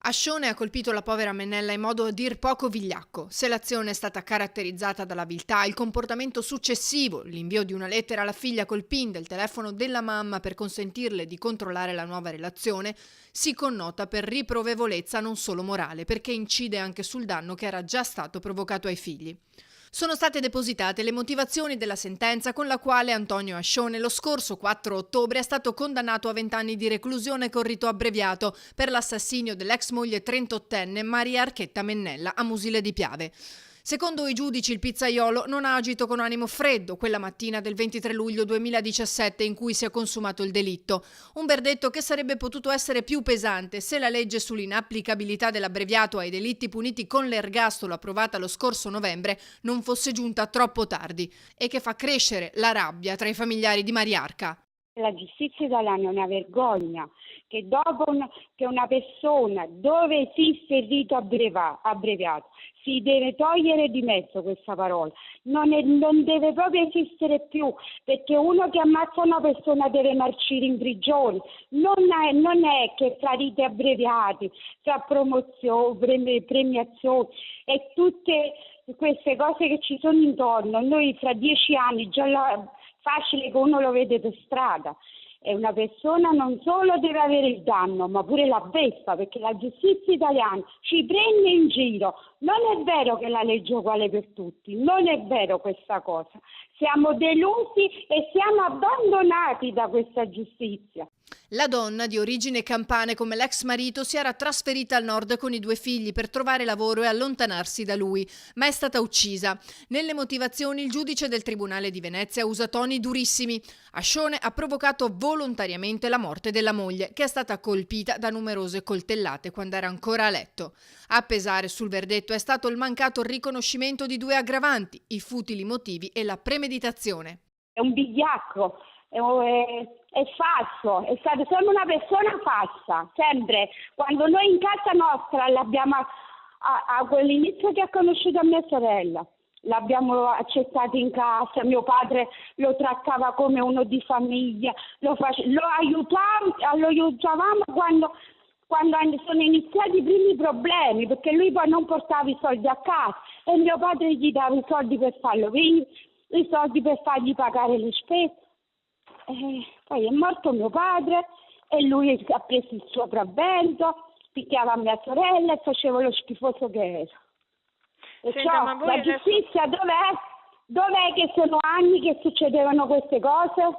Ascione ha colpito la povera Mennella in modo a dir poco vigliacco. Se l'azione è stata caratterizzata dalla viltà, il comportamento successivo, l'invio di una lettera alla figlia col PIN del telefono della mamma per consentirle di controllare la nuova relazione, si connota per riprovevolezza non solo morale, perché incide anche sul danno che era già stato provocato ai figli. Sono state depositate le motivazioni della sentenza con la quale Antonio Ascione lo scorso 4 ottobre è stato condannato a 20 anni di reclusione con rito abbreviato per l'assassinio dell'ex moglie 38enne Maria Archetta Mennella a Musile di Piave. Secondo i giudici il pizzaiolo non ha agito con animo freddo quella mattina del 23 luglio 2017 in cui si è consumato il delitto. Un verdetto che sarebbe potuto essere più pesante se la legge sull'inapplicabilità dell'abbreviato ai delitti puniti con l'ergastolo approvata lo scorso novembre non fosse giunta troppo tardi e che fa crescere la rabbia tra i familiari di Mariarca. La giustizia italiana è una vergogna che dopo che una persona dove esiste il rito abbreviato si deve togliere di mezzo questa parola, non deve proprio esistere più, perché uno che ammazza una persona deve marcire in prigione, non è che fra riti abbreviati, fra promozioni, premiazioni e tutte queste cose che ci sono intorno, noi fra 10 anni già facile che uno lo vede per strada e una persona non solo deve avere il danno ma pure la beffa, perché la giustizia italiana ci prende in giro. Non è vero che la legge è uguale per tutti, non è vero questa cosa, siamo delusi e siamo abbandonati da questa giustizia. La donna, di origine campane come l'ex marito, si era trasferita al nord con i 2 figli per trovare lavoro e allontanarsi da lui, ma è stata uccisa. Nelle motivazioni il giudice del Tribunale di Venezia usa toni durissimi. Ascione ha provocato volontariamente la morte della moglie, che è stata colpita da numerose coltellate quando era ancora a letto. A pesare sul verdetto è stato il mancato riconoscimento di 2 aggravanti, i futili motivi e la premeditazione. È un vigliacco. È falso, è stato sempre una persona falsa, sempre. Quando noi in casa nostra l'abbiamo, a quell'inizio che ha conosciuto a mia sorella, l'abbiamo accettato in casa, mio padre lo trattava come uno di famiglia, lo aiutavamo quando sono iniziati i primi problemi, perché lui poi non portava i soldi a casa e mio padre gli dava i soldi per farlo venire, i soldi per fargli pagare le spese. Poi è morto mio padre e lui ha preso il suo provvedimento, picchiava mia sorella e faceva lo schifoso che era. E Senta, la giustizia dov'è? Dov'è che sono anni che succedevano queste cose?